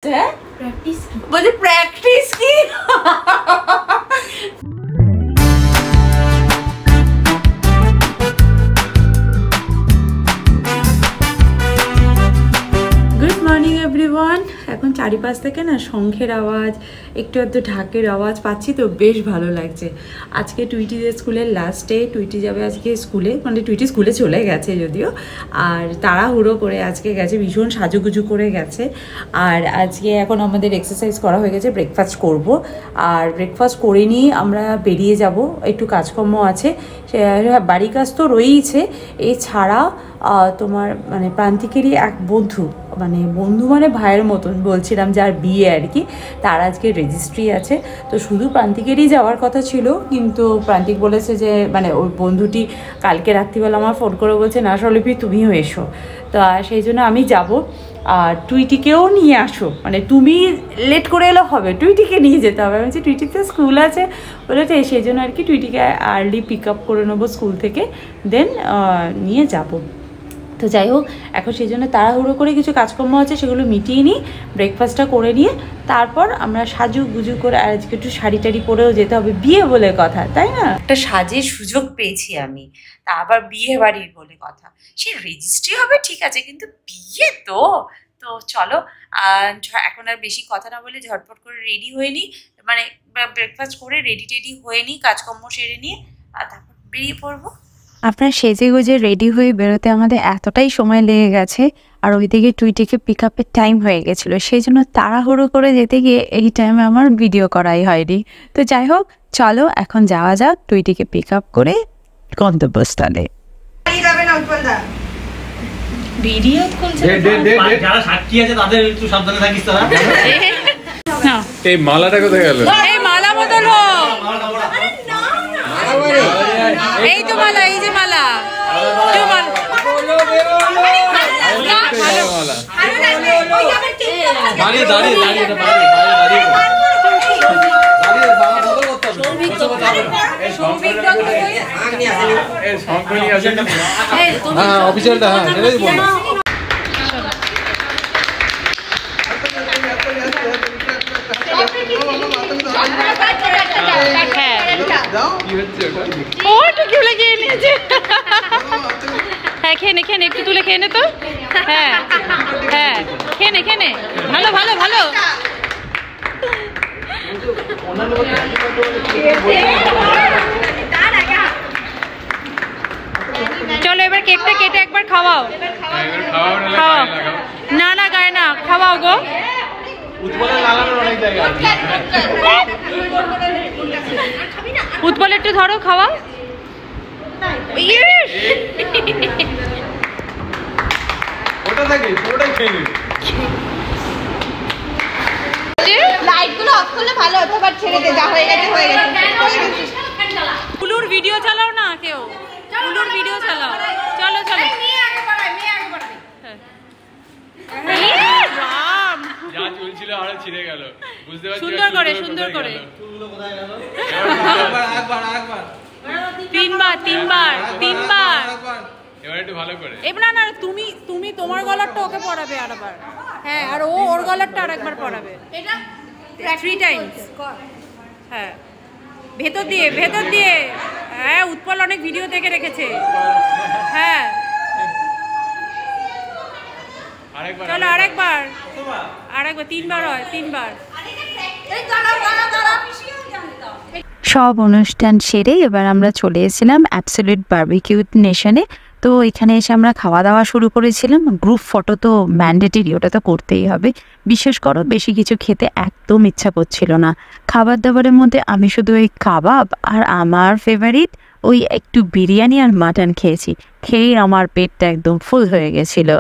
হ্যাঁ বলছে প্র্যাকটিস কি? Good morning everyone. এখন চারিপাশ থেকে না শঙ্খের আওয়াজ, একটু একটু ঢাকের আওয়াজ পাচ্ছি, তো বেশ ভালো লাগছে। আজকে টুইটিদের স্কুলের লাস্ট ডে, টুইটি যাবে আজকে স্কুলে, মানে টুইটি স্কুলে চলে গেছে যদিও, আর তাড়াহুড়ো করে আজকে গেছে, ভীষণ সাজুগুজু করে গেছে। আর আজকে এখন আমাদের এক্সারসাইজ করা হয়ে গেছে, ব্রেকফাস্ট করব, আর ব্রেকফাস্ট করে নিয়ে আমরা বেরিয়ে যাব, একটু কাজকর্ম আছে, বাড়ি কাজ তো রয়েইছে। এছাড়া তোমার মানে প্রান্তিকেরই এক বন্ধু, মানে ভাইয়ের মতন বলছিলাম, যার বিয়ে আর কি, তার আজকে রেজিস্ট্রি আছে, তো শুধু প্রান্তিকেরই যাওয়ার কথা ছিল, কিন্তু প্রান্তিক বলেছে যে মানে ওই বন্ধুটি কালকে রাত্রিবেলা আমার ফোন করে বলছে না স্বলিপি তুমিও এসো, তো সেই জন্য আমি যাব। আর টুইটিকেও নিয়ে আসো, মানে তুমি লেট করে এলো হবে, টুইটিকে নিয়ে যেতে হবে। আমি বলছি টুইটিতে স্কুল আছে বলেছে, সেই জন্য আর কি টুইটিকে আর্লি পিক আপ করে নেবো স্কুল থেকে, দেন নিয়ে যাব। তো যাই হোক, এখন সেই জন্য তাড়াহুড়ো করে কিছু কাজকর্ম আছে, সেগুলো মিটিয়ে নিই, ব্রেকফাস্টটা করে নিয়ে তারপর আমরা সাজু গুজু করে, আর আজকে একটু শাড়ি টাড়ি পরেও যেতে হবে, বিয়ে বলে কথা, তাই না? একটা সাজের সুযোগ পেয়েছি আমি, তা আবার বিয়ে বাড়ির বলে কথা। সে রেজিস্ট্রি হবে ঠিক আছে, কিন্তু বিয়ে তো তো চলো এখন আর বেশি কথা না বলে ঝটপট করে রেডি হয়ে নিই, মানে ব্রেকফাস্ট করে রেডি টেডি হয়ে নিই, কাজকর্ম সেরে নিয়ে, আর তারপর বেরিয়ে পড়বো। আপনার সেজে গুজে রেডি হয়ে বেরোতে আমাদের এতটাই সময় লেগে গেছে, আর ওইদিকে টুইটিকে পিক আপের টাইম হয়ে গেছিলো, সেই জন্য তাড়াহুড়ো করে যেতে গিয়ে এই টাইমে আমার ভিডিও করাই হয়নি। তো যাই হোক, চলো এখন যাওয়া যাক টুইটিকে পিক আপ করে গন্তব্যস্থলে। ভিডিও খুলছে, যারা সাক্ষী আছে তাদের একটু সাবধানে থাকিস তোরা। এই মালাটা কোথায় গেল? এই মালা বদল এই তো মালা, এই যে মালা, অফিসিয়ালটা, হ্যাঁ সেটাই বললাম। হ্যাঁ খেয়ে নে, একটু তুলে খেয়ে নে তো, হ্যাঁ হ্যাঁ খেয়ে নে, ভালো ভালো ভালো। চলো এবার কেকটা কেটে একবার খাওয়াও, খাওয়াও, না না গায়ে না, খাওয়াও গো। উৎপল একটু ধরো, খাওয়াও। লাইটগুলো অফ করলে ভালো হতো, বাট ছেড়ে দে, যা হয়ে গেছে হয়ে গেছে। কুলুর ভিডিও চালাও না, কেউ কুলুর ভিডিও চালাও, চলো চলো। সুন্দর করে, সুন্দর করে, তিনবার তিনবার তিনবার, এবার না তুমি তোমার গলারটা ওকে পড়াবে আরেকবার, হ্যাঁ, আর ও ওর গলারটা আরেকবার পড়াবে, 3 টাইমস, হ্যাঁ, ভেতর দিয়ে, হ্যাঁ, উৎপল অনেক ভিডিও দেখে রেখেছে, হ্যাঁ, চলো আরেকবার, 3বার হয়, 3বার। সব অনুষ্ঠান সেরে এবার আমরা চলে এসেছিলাম অ্যাবসলিউট বারবিকিউ নেশনে। তো এখানে এসে আমরা খাওয়া দাওয়া শুরু করেছিলাম। গ্রুপ ফটো তো ম্যান্ডেটরি, ওটা তো করতেই হবে। বিশেষ করে বেশি কিছু খেতে একদম ইচ্ছা করছিল না। খাবার দাবারের মধ্যে আমি শুধু ওই কাবাব আর আমার ফেভারিট ওই একটু বিরিয়ানি আর মাটন খেয়েছি। খেয়ে আমার পেটটা একদম ফুল হয়ে গেছিলো।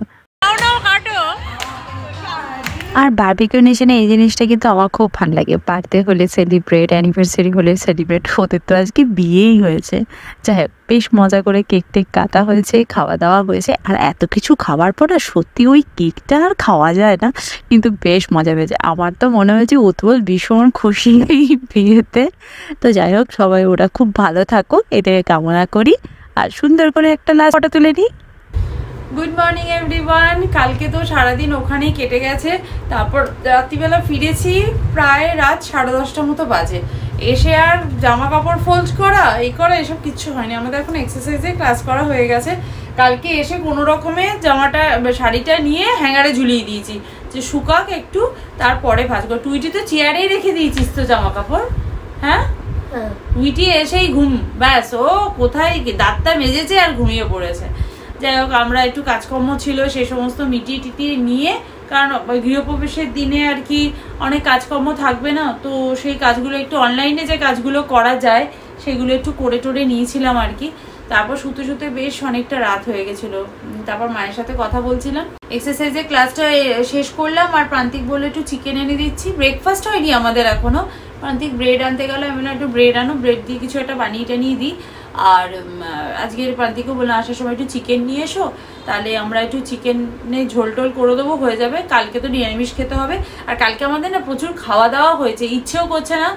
আর বারবিকিউ নেশনে এই জিনিসটা কিন্তু আমার খুব ভালো লাগে। বার্থডে হলে সেলিব্রেট, অ্যানিভার্সারি হলে সেলিব্রেট, ওদের তো আজকে বিয়েই হয়েছে। যাই হোক, বেশ মজা করে কেক টেক কাটা হয়েছে, খাওয়া দাওয়া হয়েছে। আর এত কিছু খাওয়ার পর সত্যি ওই কেকটা আর খাওয়া যায় না, কিন্তু বেশ মজা পেয়েছে। আমার তো মনে হয়েছে উৎপল ভীষণ খুশি এই বিয়েতে। তো যাই হোক, সবাই ওরা খুব ভালো থাকুক এটাকে কামনা করি। আর সুন্দর করে একটা লাস্ট ফটো তুলে নিই। Good morning everyone. কালকে তো সারাদিন ওখানেই কেটে গেছে, তারপর রাত্রিবেলা ফিরেছি প্রায় রাত 10:30 মতো বাজে। এসে আর জামা কাপড় ফোল্ড করা এই করা এসব কিচ্ছু হয়নি, আমাদের এখন এক্সারসাইজে ক্লাস করা হয়ে গেছে। কালকে এসে কোনো রকমে শাড়িটা নিয়ে হ্যাঙ্গারে ঝুলিয়ে দিয়েছি যে শুকাক একটু, তারপরে ভাঁজ কর। টুইটি তো চেয়ারেই রেখে দিয়েছিস তো জামা কাপড়। হ্যাঁ, টুইটি এসেই ঘুম, ব্যাস ও কোথায় দাঁতটা মেজেছে আর ঘুমিয়ে পড়েছে। যাই হোক, আমরা একটু কাজকর্ম ছিল সে সমস্ত মিটিয়ে টিটিয়ে নিয়ে, কারণ গৃহপ্রবেশের দিনে আর কি অনেক কাজকর্ম থাকবে না, তো সেই কাজগুলো একটু অনলাইনে যে কাজগুলো করা যায় সেগুলো একটু করে টোরে নিয়েছিলাম আর কি। তারপর শুতে শুতে বেশ অনেকটা রাত হয়ে গেছিলো। তারপর মায়ের সাথে কথা বলছিলাম, এক্সারসাইজের ক্লাসটা শেষ করলাম আর প্রান্তিক বললো একটু চিকেন এনে দিচ্ছি। ব্রেকফাস্ট হয়নি আমাদের এখনো। প্রান্তিক ব্রেড আনতে গেলো, আমি একটু ব্রেড আনো, ব্রেড দিয়ে কিছু একটা বানিয়ে টানিয়ে দিই। আর আজকের প্রান্তিকও বললাম আসার সময় একটু চিকেন নিয়ে এসো, তাহলে আমরা একটু চিকেনে ঝোল টোল করে দেবো, হয়ে যাবে। কালকে তো নিরামিষ খেতে হবে, আর কালকে আমাদের না প্রচুর খাওয়া দাওয়া হয়েছে, ইচ্ছেও করছে না,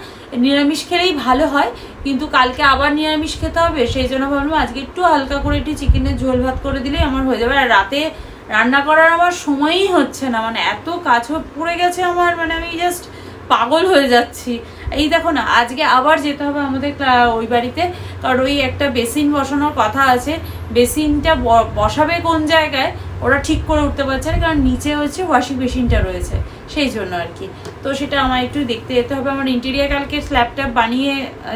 নিরামিষ খেলেই ভালো হয়, কিন্তু কালকে আবার নিরামিষ খেতে হবে, সেই জন্য ভাবলাম আজকে একটু হালকা করে একটু চিকেনের ঝোল ভাত করে দিলেই আমার হয়ে যাবে। আর রাতে রান্না করার আমার সময়ই হচ্ছে না, মানে এত কাজ পড়ে গেছে আমার, মানে আমি জাস্ট পাগল হয়ে যাচ্ছি। এই দেখো না, আজকে আবার যেতে হবে আমাদের ওই বাড়িতে, কারণ ওই একটা বেসিন বসানোর কথা আছে। বেসিনটা বসাবে কোন জায়গায় ওরা ঠিক করে উঠতে পারছে না, কারণ নিচে হচ্ছে ওয়াশিং মেশিনটা রয়েছে, সেই জন্য আর কি। তো সেটা আমার একটু দেখতে যেতে হবে। আমার ইন্টেরিয়ার কালকে স্ল্যাবটা বানিয়ে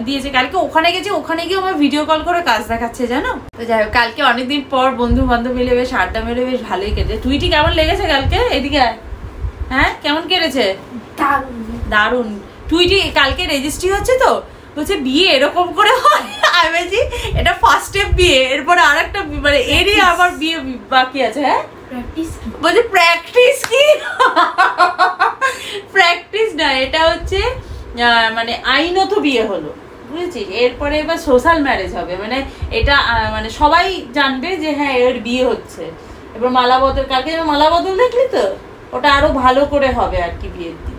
দিয়েছে, কালকে ওখানে গেছি, ওখানে গিয়ে আমার ভিডিও কল করে কাজ দেখাচ্ছে জানো। তো যাই হোক, কালকে অনেকদিন পর বন্ধু বান্ধব মিলে বেশ আড্ডা মেরে বেশ ভালোই কেটেছে। টুইটি কেমন লেগেছে কালকে? এদিকে হ্যাঁ, কেমন কেটেছে? দারুণ। টুইটি কালকে রেজিস্ট্রি হচ্ছে তো, বলছে বিয়ে এরকম করে হয়। আমি বলছি এটা ফার্স্ট স্টেপ বিয়ে, এরপরে আর একটা মানে এরই আবার বিয়ে বাকি আছে। হ্যাঁ, বলছে প্র্যাকটিস কি? প্র্যাকটিস না, এটা হচ্ছে মানে আইনত বিয়ে হলো, বুঝেছিস? এরপরে এবার সোশ্যাল ম্যারেজ হবে, মানে এটা মানে সবাই জানবে যে হ্যাঁ এর বিয়ে হচ্ছে। এবার মালা বদল, কালকে মালা বদল দেখলি তো, ওটা আরো ভালো করে হবে আর কি বিয়ের দিন,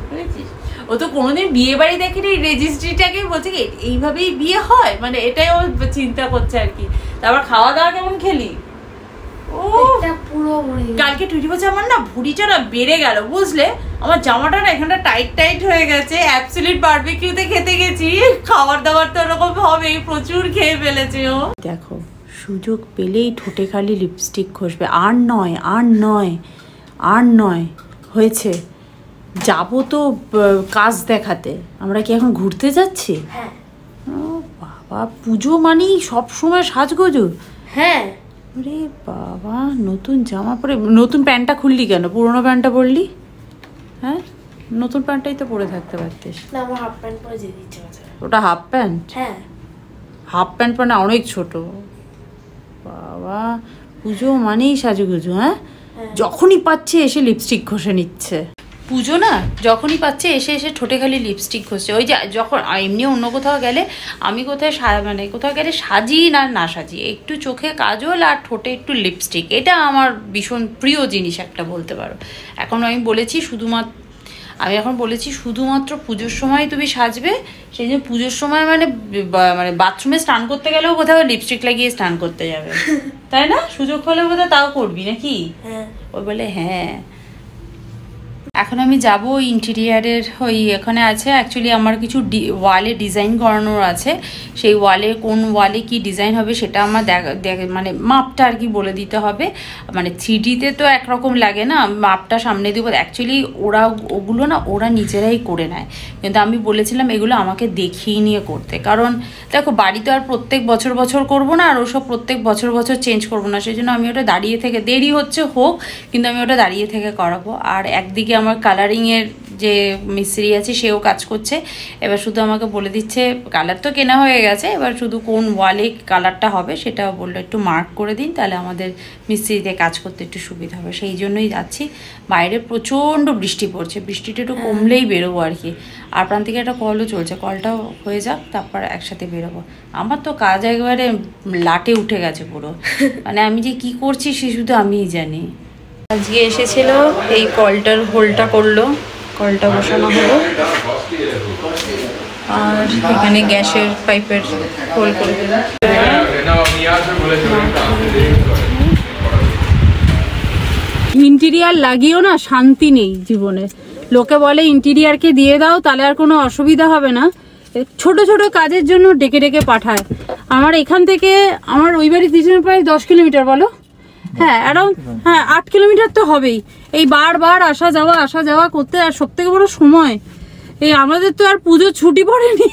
বুঝেছিস? ও তো কোনোদিন বিয়ে বাড়ি দেখেনি, রেজিস্ট্রিটাকে বলছে কি এইভাবেই বিয়ে হয়, মানে এটাই ও চিন্তা করছে আর কি। তারপর খাওয়া দাওয়া কেমন খেলি? ও কালকে টুইটি বলছে আমার না ভুঁড়িটা না বেড়ে গেল, বুঝলে? আমার জামাটা না এখানটা টাইট টাইট হয়ে গেছে, অ্যাবসলিউট বারবিকিউতে খেতে গেছি, খাবার দাবার তো এরকম হবে, প্রচুর খেয়ে ফেলেছে ও। দেখো, সুযোগ পেলেই ঠোঁটে খালি লিপস্টিক ঘষবে, আর নয় আর নয় আর নয়, হয়েছে। যাবো তো কাজ দেখাতে, আমরা কি এখন ঘুরতে যাচ্ছি? ও বাবা, পুজো মানেই সবসময় সাজগোজো। হ্যাঁ, আরে বাবা, নতুন জামা পরে নতুন প্যান্টটা খুললি কেন? পুরোনো প্যান্টটা পরলি? হ্যাঁ, নতুন প্যান্টটাই তো পরে থাকতে পারতিস। না, আমার হাফ প্যান্ট পরে যেতে ইচ্ছে করছে। ওটা হাফ প্যান্ট? হ্যাঁ, হাফ প্যান্ট পরে না, অনেক ছোট। বাবা, পুজো মানেই সাজুগুজু। হ্যাঁ, যখনই পাচ্ছে এসে লিপস্টিক ঘষে নিচ্ছে। পুজো না, যখনই পাচ্ছে এসে এসে ঠোঁটে খালি লিপস্টিক ঘষছে। ওই যে যখন এমনি অন্য কোথাও গেলে, আমি কোথায় মানে কোথাও গেলে সাজি না সাজি, একটু চোখে কাজল আর ঠোঁটে একটু লিপস্টিক, এটা আমার ভীষণ প্রিয় জিনিস একটা বলতে পারো। এখন আমি বলেছি শুধুমাত্র পুজোর সময় তুমি সাজবে, সেই জন্য পুজোর সময় মানে বাথরুমে স্নান করতে গেলেও কোথাও লিপস্টিক লাগিয়ে স্নান করতে যাবে, তাই না? সুযোগ হলে বোধহয় তাও করবি নাকি? ওই বলে হ্যাঁ। এখন আমি যাব ইন্টেরিয়ারের ওই এখানে আছে, অ্যাকচুয়ালি আমার কিছু ওয়ালে ডিজাইন করানোর আছে, সেই ওয়ালে কোন ওয়ালে কি ডিজাইন হবে সেটা আমার মানে মাপটা আর কি বলে দিতে হবে। মানে 3Dতে তো একরকম লাগে না, মাপটা সামনে দিব। অ্যাকচুয়ালি ওগুলো না ওরা নিজেরাই করে নেয়, কিন্তু আমি বলেছিলাম এগুলো আমাকে দেখিয়ে নিয়ে করতে, কারণ দেখো বাড়ি তো আর প্রত্যেক বছর করব না, আর ওসব প্রত্যেক বছর চেঞ্জ করবো না, সেই জন্য আমি ওটা দাঁড়িয়ে থেকে, দেরি হচ্ছে হোক, কিন্তু আমি ওটা দাঁড়িয়ে থেকে করাবো। আর একদিকে আমার কালারিংয়ের যে মিস্ত্রি আছে সেও কাজ করছে, এবার শুধু আমাকে বলে দিচ্ছে, কালার তো কেনা হয়ে গেছে, এবার শুধু কোন ওয়ালে কালারটা হবে সেটা বললো একটু মার্ক করে দিন, তাহলে আমাদের মিস্ত্রিতে কাজ করতে একটু সুবিধা হবে, সেই জন্যই যাচ্ছি। বাইরে প্রচণ্ড বৃষ্টি পড়ছে, বৃষ্টিটা একটু কমলেই বেরোবো আর কি। আর প্রান্তিকে একটা কলও চলছে, কলটাও হয়ে যাক তারপর একসাথে বেরোবো। আমার তো কাজ একেবারে লাটে উঠে গেছে পুরো, মানে আমি যে কি করছি সে শুধু আমিই জানি। আজকে এসেছিল, এই কলটার হোলটা করলো, কলটা বসানো হলো, আর এখানে গ্যাসের পাইপের হোল করে দিল। ইন্টেরিয়ার লাগিয়েও না শান্তি নেই জীবনে। লোকে বলে ইন্টেরিয়ারকে দিয়ে দাও তাহলে আর কোনো অসুবিধা হবে না, ছোট ছোট কাজের জন্য ডেকে ডেকে পাঠায়। আমার এখান থেকে আমার ওই বাড়ির পিছনে প্রায় 10 কিলোমিটার বলো, হ্যাঁ অ্যারাউন্ড, হ্যাঁ 8 কিলোমিটার তো হবেই। এই বারবার আসা যাওয়া করতে, আর সব থেকে বড় সময় এই আমাদের তো আর পুজোর ছুটি পড়েনি,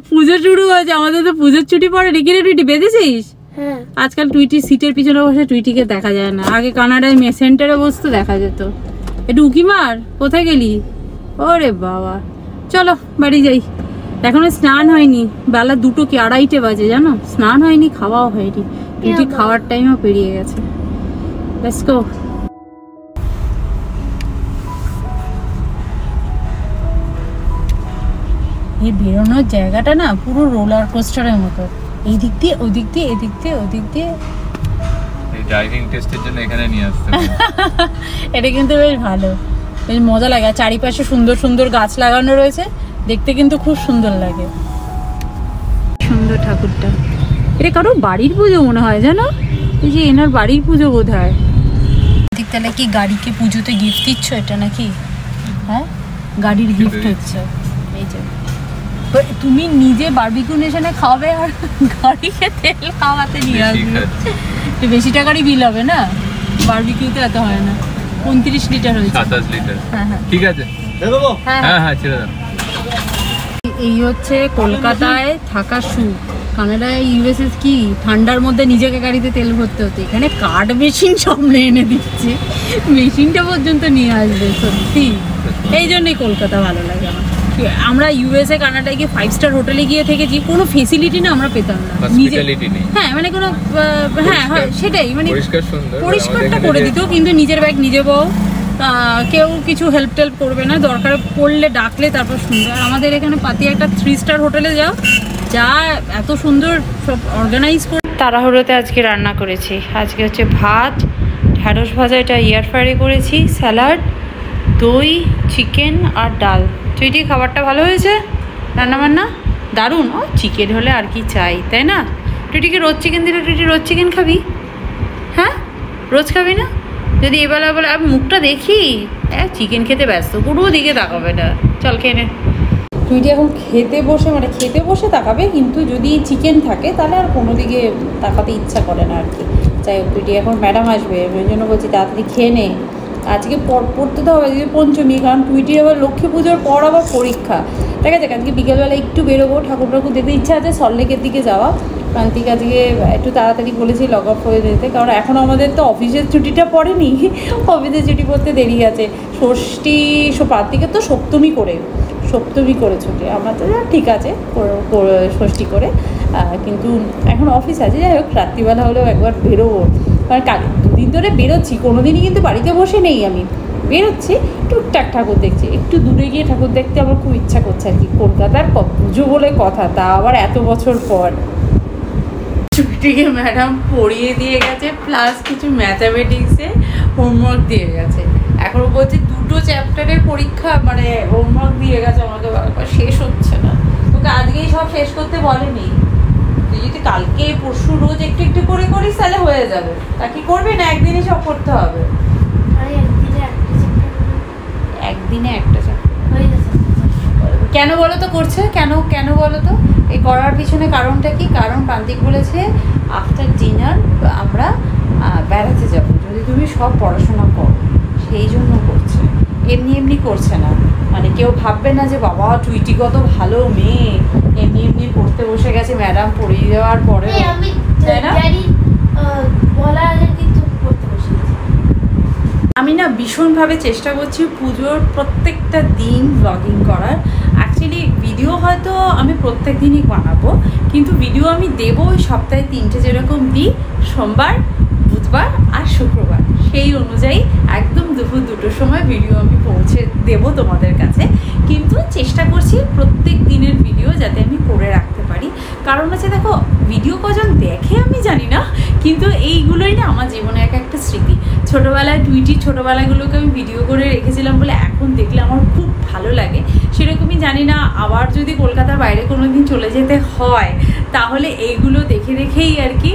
পুজো শুরু হয়েছে, আমাদের তো পুজোর ছুটি পড়েনি। কিরে টুইটি বেঁধেছিস? আজকাল টুইটি সিটের পিছনে বসে টুইটিকে দেখা যায় না, আগে কানাডায় সেন্টারে বসতে দেখা যেত। একটু উকি মার, কোথায় গেলি? ওরে বাবা, চলো বাড়ি যাই। এখনো স্নান হয়নি, বেলা 2 কি 2:30 বাজে জানো, স্নান হয়নি, খাওয়াও হয়নি। টুইটি খাওয়ার টাইমও পেরিয়ে গেছে। Let's go. এই বেরোনোর জায়গাটা না পুরো রোলার কোস্টারের মতো, এই দিক দিয়ে ওই দিক দিয়ে, এদিক দিয়ে ওদিক দিয়ে। এই ড্রাইভিং টেস্টের জন্য এখানে নিয়ে আসতে এটা কিন্তু বেশ ভালো, বেশ মজা লাগে। চারিপাশে সুন্দর সুন্দর গাছ লাগানো রয়েছে, দেখতে কিন্তু খুব সুন্দর লাগে। সুন্দর ঠাকুরটা, এটা কারো বাড়ির পুজো মনে হয় জানো, এই যে এনার বাড়ির পুজো বোধ হয়। তাহলে কি গাড়িকে পুজোতে গিফট দিচ্ছ এটা নাকি? হ্যাঁ, গাড়ির গিফট হচ্ছে। এই যে তুমি নিজে বারবিকিউ নেশনে খাওয়াবে আর গাড়িকে তেল খাওয়াতে নিয়ে আসবে, একটু বেশি টাকারই বিল হবে না? বারবিকিউতে এত হয় না। 29 লিটার হয়েছে, 27 লিটার। হ্যাঁ হ্যাঁ ঠিক আছে, হ্যাঁ হ্যাঁ ছেড়ে দাও। এই হচ্ছে কলকাতায় থাকা সুখ। কানাডায় ইউএসএ কি ঠান্ডার মধ্যে নিজেকে গাড়িতে তেল ভরতে হতো, এখানে কার্ড মেশিন সামনে এনে দিচ্ছে, মেশিনটা পর্যন্ত নিয়ে আসবে। সত্যি এই জন্যই কলকাতা ভালো লাগে আমার। আমরা ইউএসএ কানাডায় গিয়ে 5 স্টার হোটেলে গিয়ে থেকেছি, কোনো ফেসিলিটি না আমরা পেতাম না, হ্যাঁ মানে কোনো, হ্যাঁ হয় সেটাই, মানে পরিষ্কারটা করে দিত, কিন্তু নিজের ব্যাগ নিজে বউ, কেউ কিছু হেল্প টেল্প করবে না, দরকার পড়লে ডাকলে তারপর সুন্দর। আমাদের এখানে পাতি একটা 3 স্টার হোটেলে যাও, যা এত সুন্দর সব অর্গানাইজ করে। তাড়াহুড়োতে আজকে রান্না করেছি। আজকে হচ্ছে ভাত, ঢ্যাঁড়স ভাজা, এটা এয়ার ফ্রায়ারে করেছি, স্যালাড, দই, চিকেন আর ডাল। টুইটি খাবারটা ভালো হয়েছে, রান্নাবান্না দারুণ। ও চিকেন হলে আর কি চাই, তাই না? টুইটিকে রোজ চিকেন দিলে টুইটি রোজ চিকেন খাবি? হ্যাঁ, রোজ খাবি না? যদি এবেলা বলে আমি মুখটা দেখি, চিকেন খেতে ব্যস্ত, কোনো দিকে তাকাবে না। চল খেয়ে নে। টুইটি এখন খেতে বসে তাকাবে, কিন্তু যদি চিকেন থাকে তাহলে আর কোনো দিকে তাকাতে ইচ্ছা করে না আর কি। যাই হোক, টুইটি এখন ম্যাডাম আসবে, ওই জন্য বলছি তাড়াতাড়ি খেয়ে নে। আজকে পড়তে তো হবে, আজকে পঞ্চমী, কারণ টুইটির আবার লক্ষ্মী পুজোর পর আবার পরীক্ষা। ঠিক আছে, আজকে বিকেলবেলা একটু বেরোবো, ঠাকুর দেখতে ইচ্ছা আছে, সল্টলেকের দিকে যাওয়া। প্রান্তিক আজকে একটু তাড়াতাড়ি বলেছি লগ আপ হয়ে যেতে, কারণ এখন আমাদের তো অফিসের ছুটিটা পড়েনি, অফিসের ছুটি পড়তে দেরি আছে। ষষ্ঠী, প্রান্তিকের তো সপ্তমী করে ছুটি, আমরা তো ঠিক আছে ষষ্ঠী করে, কিন্তু এখন অফিস আছে। যাই হোক, রাত্রিবেলা হলেও একবার বেরোবো, কারণ 2 দিন ধরে বেরোচ্ছি, কোনো দিনই কিন্তু বাড়িতে বসে নেই, আমি বেরোচ্ছি টুকটাক ঠাকুর দেখছি, একটু দূরে গিয়ে ঠাকুর দেখতে আমার খুব ইচ্ছা করছে আর কি। কলকাতার পুজো বলে কথা, তা আবার এত বছর পর। ছুটিকে ম্যাডাম পড়িয়ে দিয়ে গেছে, প্লাস কিছু ম্যাথামেটিক্সে হোমওয়ার্ক দিয়ে গেছে। এখন বলছে 2টো চ্যাপ্টারের পরীক্ষা, মানে হোমওয়ার্ক দিয়ে গেছে আমাকে, শেষ হচ্ছে না। তোকে আজকেই সব শেষ করতে বলেনি, তুই যদি কালকে পরশু রোজ একটু একটু করে করিস তাহলে হয়ে যাবে। তা কি করবি না একদিনই সব করতে হবে? একদিনে একটা কেন বলো তো করছে, কেন বলো তো? এই করার পিছনে কারণটা কি? কারণ প্রান্তিক বলেছে আফটার ডিনার আমরা বেড়াতে যাবো, যদি তুমি সব পড়াশোনা করো, সেই জন্য করছে, এমনি করছে না। মানে কেউ ভাববে না যে বাবা টুইটি কত ভালো মেয়ে, এমনি পড়তে বসে গেছে, ম্যাডাম পড়িয়ে দেওয়ার পরে, তাই না? আমি না ভীষণভাবে চেষ্টা করছি পুজোর প্রত্যেকটা দিন ব্লগিং করার। অ্যাকচুয়ালি ভিডিও হয়তো আমি প্রত্যেক দিনই বানাবো, কিন্তু ভিডিও আমি দেবো ওই সপ্তাহে 3টে যেরকম দিই, সোমবার, বুধবার আর শুক্রবার। সেই অনুযায়ী একদম দুপুর 2টোর সময় ভিডিও আমি পৌঁছে দেবো তোমাদের কাছে। কিন্তু চেষ্টা করছি প্রত্যেক দিনের ভিডিও যাতে আমি করে রাখতে পারি। কারণ হচ্ছে দেখো, ভিডিও কজন দেখে আমি জানি না, কিন্তু এইগুলোই না আমার জীবনে একটা স্মৃতি। ছোটোবেলায় টুইটির ছোটোবেলাগুলোকে আমি ভিডিও করে রেখেছিলাম বলে এখন দেখলে আমার খুব ভালো লাগে। সেরকমই জানি না, আবার যদি কলকাতার বাইরে কোনো দিন চলে যেতে হয় তাহলে এইগুলো দেখেই আর কি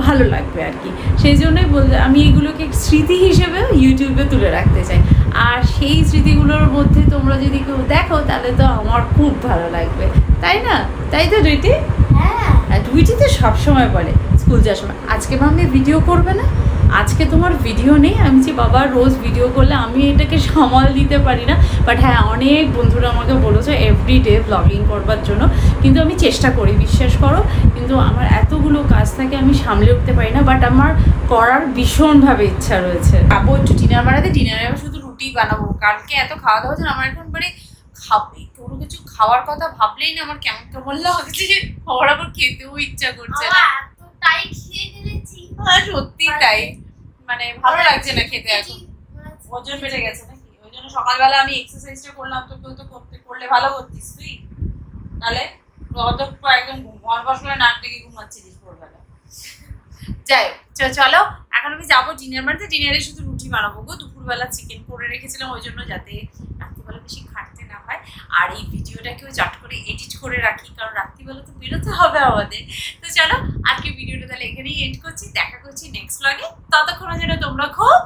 ভালো লাগবে আর কি। সেই জন্যই বলতে আমি এগুলোকে স্মৃতি হিসেবে ইউটিউবে তুলে রাখতে চাই। আর সেই স্মৃতিগুলোর মধ্যে তোমরা যদি কেউ দেখো তাহলে তো আমার খুব ভালো লাগবে, তাই না? তাই তো টুইটি? হ্যাঁ, টুইটি তো সবসময় বলে স্কুল যাওয়ার সময়, আজকে মাম্মি ভিডিও করবে না, আজকে তোমার ভিডিও নেই। আমি যে বাবা রোজ ভিডিও করলে আমি এটাকে সামাল দিতে পারি না। বাট হ্যাঁ, অনেক বন্ধুরা আমাকে বলেছে এভরিডে ব্লগিং করবার জন্য, কিন্তু আমি চেষ্টা করি, বিশ্বাস করো। কিন্তু আমার এতগুলো কাজ থাকে আমি সামলে উঠতে পারি না, বাট আমার করার ভীষণভাবে ইচ্ছা রয়েছে। খাবো একটু ডিনার বানাতে, ডিনারে আমি শুধু রুটি বানাবো। কালকে এত খাওয়া দাওয়া হচ্ছে, আমার এখন মানে কোনো কিছু খাওয়ার কথা ভাবলেই না আমার কেমন কেমন লাগছে, খাবার আবার খেতেও ইচ্ছা করছে না। তাই খেয়ে ফেলেছি। সত্যি তাই, মানে ভালো লাগছে না খেতে। এখন ওজন বেড়ে গেছে নাকি? ওই জন্য সকালবেলা আমি এক্সারসাইজটা করলাম, তো কেউ তো করলে ভালো করতিস তুই, তাহলে অত একদম ঘর বস করে নাক ডেকে ঘুমাচ্ছিস ভোরবেলা। যাই হোক, চলো এখন আমি যাবো ডিনার বানাতে। ডিনারে শুধু রুটি বানাবো গো, দুপুরবেলা চিকেন করে রেখেছিলাম ওই জন্য, যাতে রাত্রিবেলা বেশি খাটতে না হয়। আর এই ভিডিওটাকেও চট করে এডিট করে রাখি, কারণ রাত্রিবেলা তো বেরোতে হবে আমাদের। তো চলো আজকে ভিডিওটা তাহলে এখানেই এন্ড করছি, দেখা করছি নেক্সট ব্লগে। ততক্ষণের জন্য তোমরা খুব